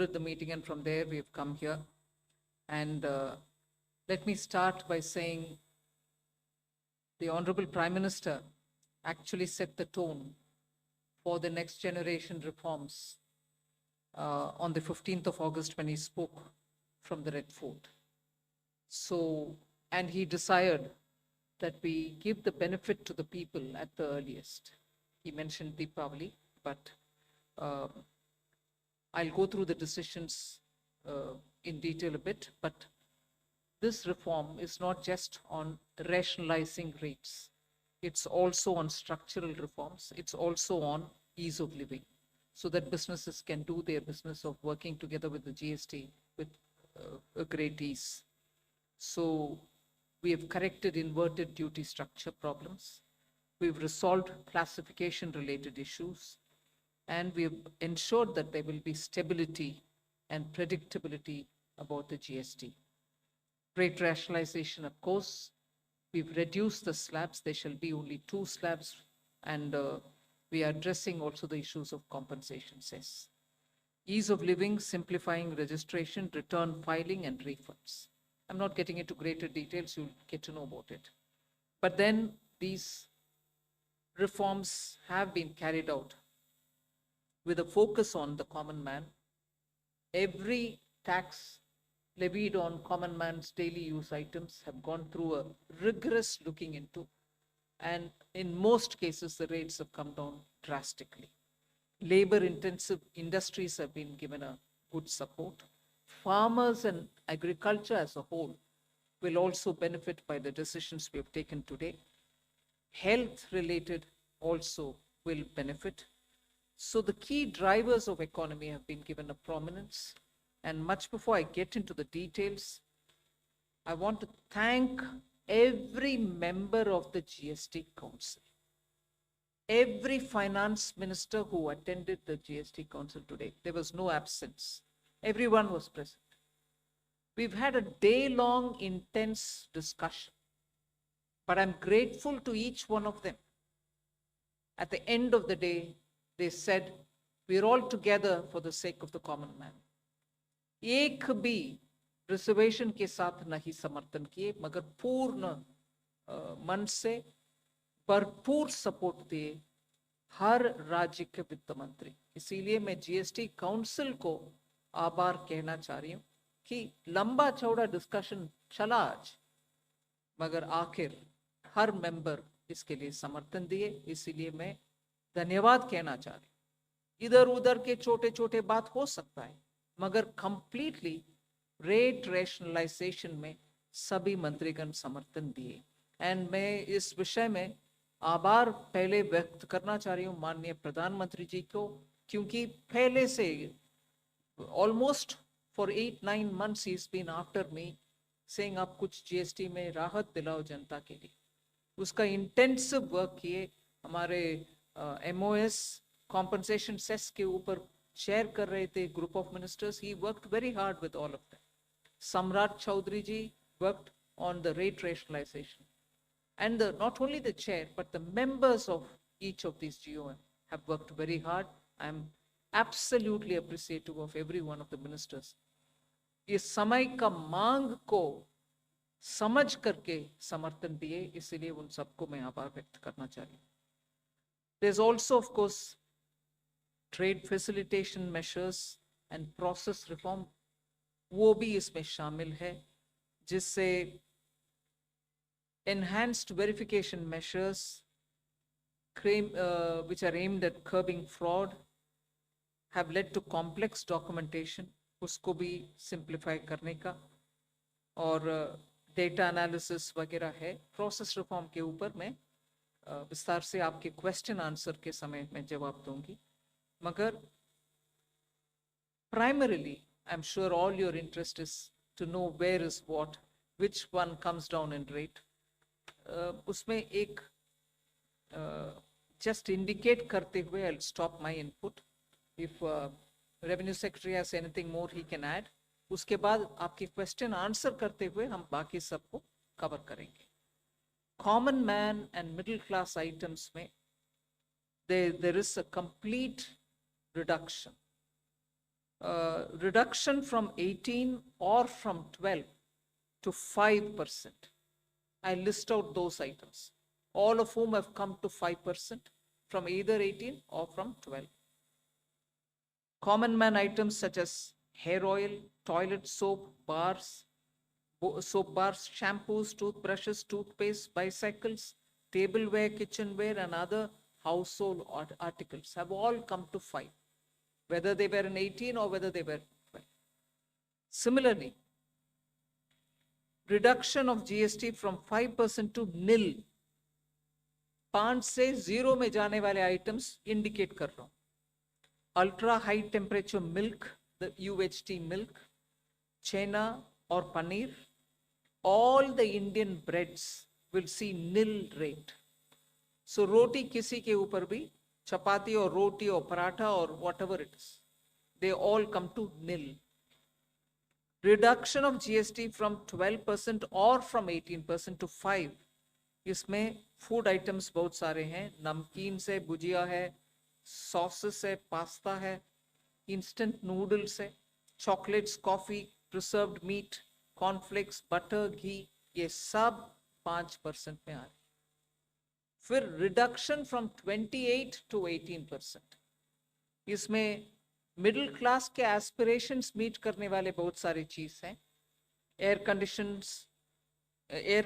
At the meeting, and from there we've come here. And let me start by saying the Honorable Prime Minister actually set the tone for the next generation reforms on the 15th of August when he spoke from the Red Fort. So, and he desired that we give the benefit to the people at the earliest. He mentioned Deepavali, but I'll go through the decisions in detail a bit, but this reform is not just on rationalizing rates. It's also on structural reforms. It's also on ease of living, so that businesses can do their business of working together with the GST with a great ease. So we have corrected inverted duty structure problems. We've resolved classification related issues, and we have ensured that there will be stability and predictability about the GST. Rate rationalization, of course, we've reduced the slabs. There shall be only 2 slabs, and we are addressing also the issues of compensation cess. Ease of living, simplifying registration, return filing, and refunds. I'm not getting into greater details, you'll get to know about it. But then these reforms have been carried out with a focus on the common man. Every tax levied on common man's daily use items have gone through a rigorous looking into, and in most cases the rates have come down drastically. Labor intensive industries have been given a good support. Farmers and agriculture as a whole will also benefit by the decisions we have taken today. Health related also will benefit. So the key drivers of economy have been given a prominence. And much before I get into the details, I want to thank every member of the GST Council, every finance minister who attended the GST Council today. There was no absence. Everyone was present. We've had a day-long intense discussion, but I'm grateful to each one of them. At the end of the day, they said, we're all together for the sake of the common man. एक भी reservation के साथ नहीं समर्थन किए, मगर पूर्ण मन से भरपूर सपोर्ट दिए हर राज्य के वित्त मंत्री. इसीलिए मैं जीएसटी काउंसिल को आभार कहना चाह रही हूँ कि लंबा चौड़ा डिस्कशन चला आज, मगर आखिर हर मेंबर इसके लिए समर्थन दिए. इसीलिए मैं धन्यवाद कहना चाह रही हूँ. इधर उधर के छोटे छोटे बात हो सकता है, मगर कंप्लीटली रेट रैशनलाइजेशन में सभी मंत्रीगण समर्थन दिए. एंड मैं इस विषय में आभार पहले व्यक्त करना चाह रही हूँ माननीय प्रधानमंत्री जी को, क्योंकि पहले से ऑलमोस्ट फॉर 8-9 months ही is been after me saying आप कुछ जीएसटी में राहत दिलाओ जनता के लिए. उसका इंटेंसिव वर्क किए. हमारे एमओएस कॉम्पनसेशन सेस के ऊपर शेयर कर रहे थे group of ministers. He worked very hard with all of them. Samrat Choudhary ji worked on the rate rationalisation, and not only the chair but the members of each of these GOM have worked very hard. I am absolutely appreciative of every one of the ministers. इस समय का मांग को समझ करके समर्थन दिए, इसलिए उन सबको मैं आभार व्यक्त करना चाह रही हूँ. There's also of course trade facilitation measures and process reform, वो भी इसमें शामिल है, जिससे enhanced verification measures which are aimed at curbing fraud have led to complex documentation, उसको भी simplify करने का, और data analysis वगैरह है. process reform के ऊपर मैं विस्तार से आपके question answer के समय में जवाब दूंगी. मगर primarily I'm sure all your interest is to know where is what, which one comes down in rate. उसमें एक just indicate करते हुए I'll stop my input. If revenue secretary has anything more he can add. उसके बाद आपके question answer करते हुए हम बाकी सबको cover करेंगे. Common man and middle class items में there is a complete reduction. reduction from 18 or from 12 to 5%. I list out those items, all of whom have come to 5% from either 18 or from 12. Common man items such as hair oil, toilet soap, bars, soap bars, shampoos, toothbrushes, toothpaste, bicycles, tableware, kitchenware, and other household articles have all come to 5, whether they were in 18 or whether they were 12. Similarly, reduction of GST from 5% to nil. 5 से 0 में जाने वाले items indicate कर रहा हूं. Ultra high temperature milk, the UHT milk, chena or paneer, all the Indian breads will see nil rate. So roti kisi ke upar bhi, chapati or roti or paratha or whatever it is, they all come to nil. Reduction of GST from 12% or from 18% to 5. इसमें food items बहुत सारे हैं, नमकीन से भुजिया है, sauces है, pasta है, instant noodles है, chocolates, coffee, preserved meat, cornflakes, butter, ghee, ये सब 5% में आ रहे. फिर रिडक्शन फ्रॉम 28 टू 18%. इसमें मिडिल क्लास के एस्पिरेशंस मीट करने वाले बहुत सारे चीज हैं. Air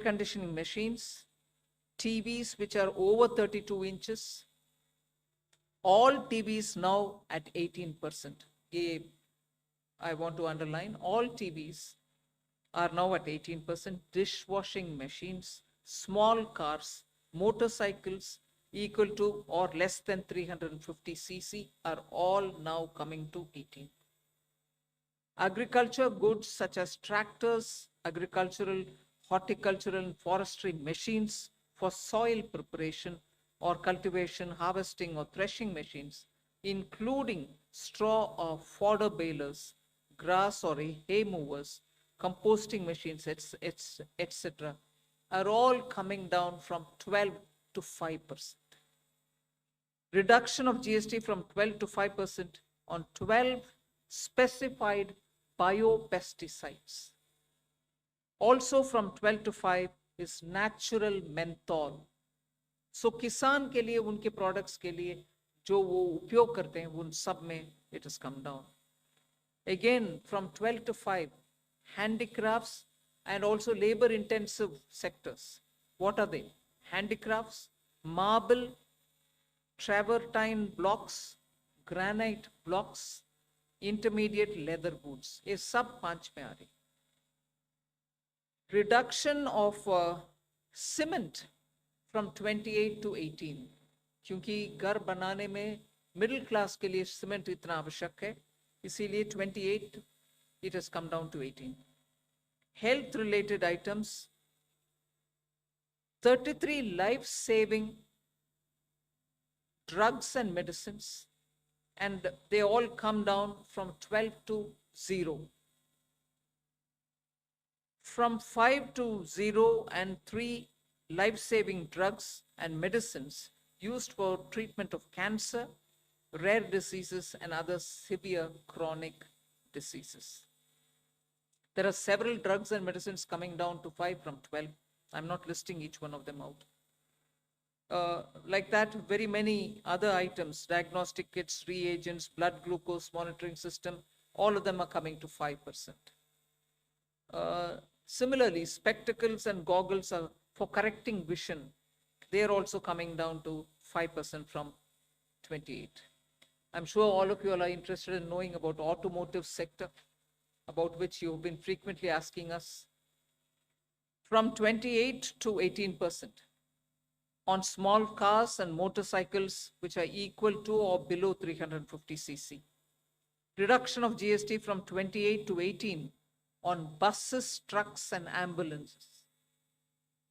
conditioning machines, TVs which are over 32 inches, all TVs now at 18%. I want to underline, all TVs are now at 18%. Dishwashing machines, small cars, motorcycles equal to or less than 350 cc are all now coming to 18. Agriculture goods such as tractors, agricultural, horticultural and forestry machines for soil preparation or cultivation, harvesting or threshing machines, including straw or fodder balers, grass or hay movers, composting machines, etc., are all coming down from 12 to 5%. Reduction of GST from 12 to 5% on 12 specified biopesticides. Also from 12 to 5 is natural menthol. So किसान के लिए, उनके products के लिए जो वो उपयोग करते हैं, उन सब में it has come down. Again from 12 to 5, handicrafts and also labor intensive sectors. What are they? Handicrafts, marble, travertine blocks, granite blocks, intermediate leather goods. ये सब 5 में आ रही. Reduction of cement from 28 to 18, क्योंकि घर बनाने में मिडिल क्लास के लिए सीमेंट इतना आवश्यक है, इसीलिए 28 it has come down to 18. Health related items, 33 life saving drugs and medicines, and they all come down from 12 to 0. From 5 to 0 and 3 life-saving drugs and medicines used for treatment of cancer, rare diseases, and other severe chronic diseases. There are several drugs and medicines coming down to 5 from 12. I'm not listing each one of them out. Like that, very many other items, diagnostic kits, reagents, blood glucose monitoring system, all of them are coming to 5%. Similarly, spectacles and goggles are for correcting vision. They are also coming down to 5% from 28. I'm sure all of you are interested in knowing about automotive sector, about which you've been frequently asking us. From 28 to 18% on small cars and motorcycles which are equal to or below 350 cc. Reduction of GST from 28 to 18 on buses, trucks, and ambulances.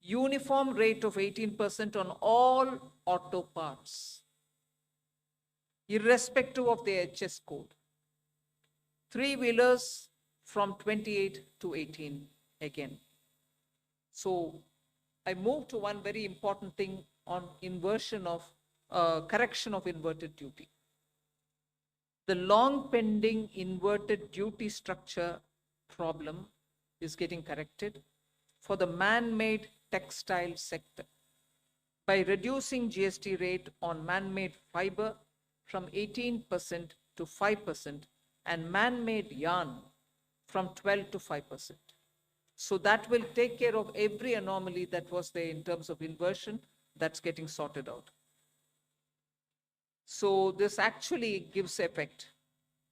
Uniform rate of 18% on all auto parts, irrespective of the HS code. Three-wheelers from 28 to 18 again. So I move to one very important thing on inversion of correction of inverted duty. the long pending inverted duty structure problem is getting corrected for the man-made textile sector by reducing GST rate on man-made fiber from 18% to 5% and man-made yarn from 12 to 5%. So that will take care of every anomaly that was there in terms of inversion that's getting sorted out. So this actually gives effect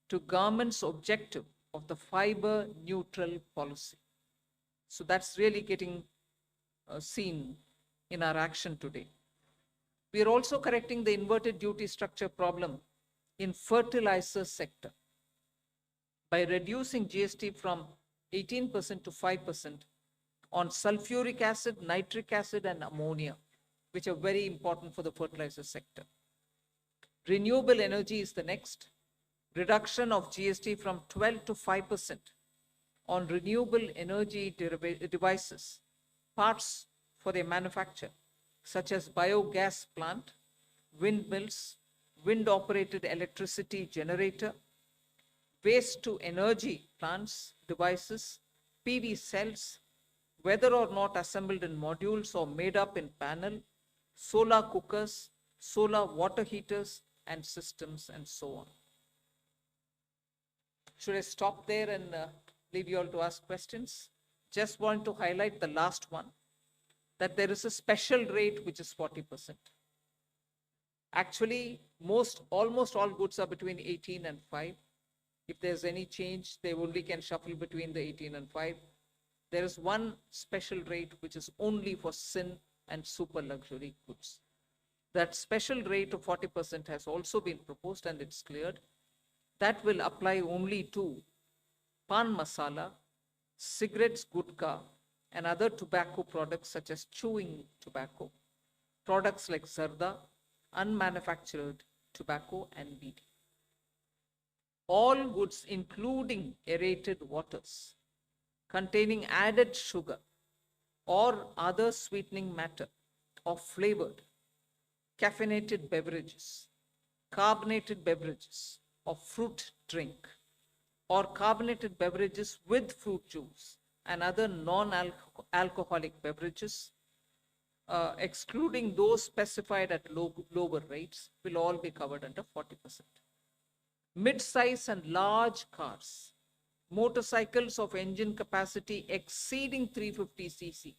to government's objective of the fiber neutral policy. So that's really getting seen in our action today. We are also correcting the inverted duty structure problem in fertilizer sector by reducing GST from 18% to 5% on sulfuric acid, nitric acid, and ammonia, which are very important for the fertilizer sector. Renewable energy is the next. Reduction of GST from 12 to 5% on renewable energy devices, parts for their manufacture, such as biogas plant, windmills, wind-operated electricity generator, waste to energy plants, devices, PV cells, whether or not assembled in modules or made up in panel, solar cookers, solar water heaters, and systems, and so on. Should I stop there and leave you all to ask questions? Just want to highlight the last one, that there is a special rate which is 40%. Actually, almost all goods are between 18 and 5. If there's any change, they only can shuffle between the 18 and 5. There is one special rate which is only for sin and super luxury goods. That special rate of 40% has also been proposed and it's cleared. That will apply only to pan masala, cigarettes, gutka, and other tobacco products such as chewing tobacco, products like zarda, unmanufactured tobacco, and bidi. All goods, including aerated waters, containing added sugar or other sweetening matter or flavored, caffeinated beverages, carbonated beverages, or fruit drink, or carbonated beverages with fruit juice and other non-alcoholic beverages, excluding those specified at lower rates, will all be covered under 40%. Mid-size and large cars, motorcycles of engine capacity exceeding 350 cc,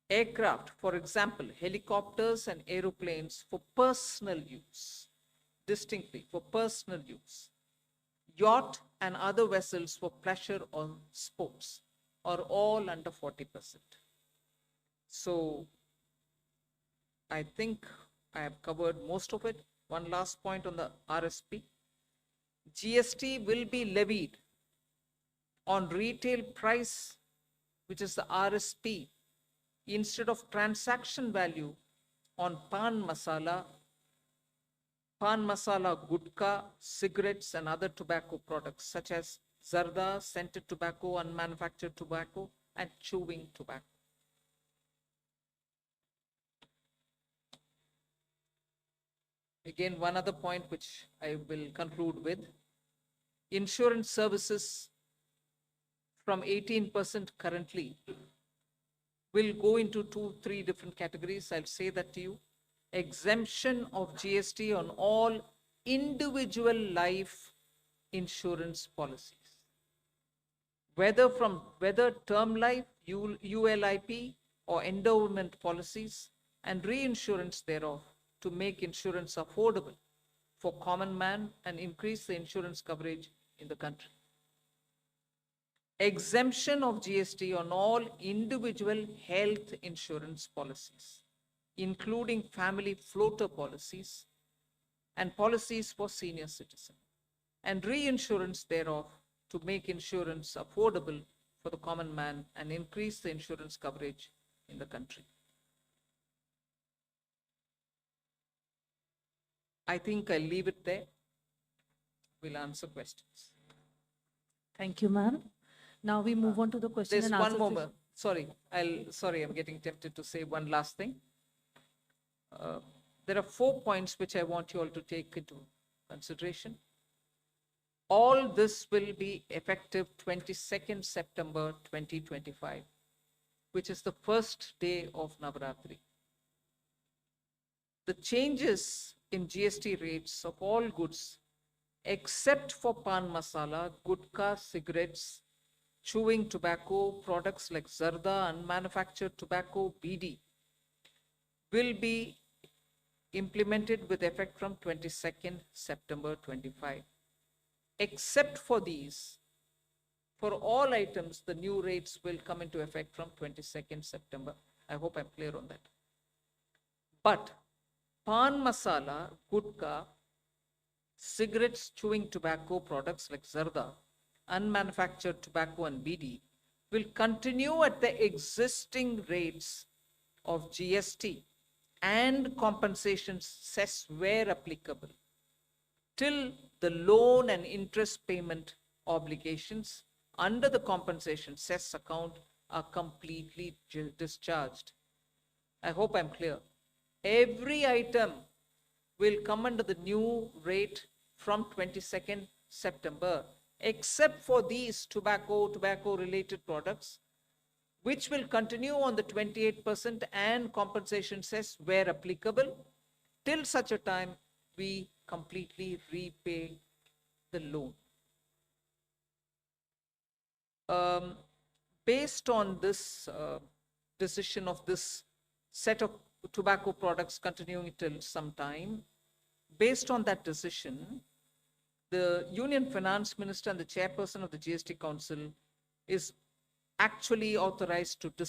aircraft, for example, helicopters and aeroplanes for personal use, distinctly for personal use, yacht and other vessels for pleasure or sports are all under 40%. So I think I have covered most of it. One last point on the RSP. GST will be levied on retail price, which is the RSP, instead of transaction value on pan masala, gutka, cigarettes, and other tobacco products such as zarda, scented tobacco, unmanufactured tobacco, and chewing tobacco. Again, one other point which I will conclude with. Insurance services from 18% currently will go into 2-3 different categories. I'll say that to you. Exemption of GST on all individual life insurance policies, whether term life, ULIP, or endowment policies, and reinsurance thereof, to make insurance affordable for common man and increase the insurance coverage in the country. Exemption of GST on all individual health insurance policies, including family floater policies and policies for senior citizens, and reinsurance thereof to make insurance affordable for the common man and increase the insurance coverage in the country. I think I'll leave it there. We'll answer questions. Thank you, ma'am. Now we move on to the question There's and answer. one more. Sorry, I'm getting tempted to say one last thing. There are 4 points which I want you all to take into consideration. All this will be effective 22nd September 2025, which is the first day of Navaratri. The changes in GST rates of all goods, except for pan masala, gutka, cigarettes, chewing tobacco, products like zarda, unmanufactured tobacco, BD, will be implemented with effect from 22nd September 25. Except for these, for all items, the new rates will come into effect from 22nd September. I hope I'm clear on that. But pan masala, gutka, cigarettes, chewing tobacco products like zarda, unmanufactured tobacco and BD will continue at the existing rates of GST and compensation cess where applicable till the loan and interest payment obligations under the compensation cess account are completely discharged. I hope I'm clear. Every item will come under the new rate from 22nd September, except for these tobacco related products, which will continue on the 28% and compensation cess where applicable till such a time we completely repay the loan. Based on this decision of this set of tobacco products continuing till some time, based on that decision, the Union Finance Minister and the chairperson of the GST Council is actually authorized to decide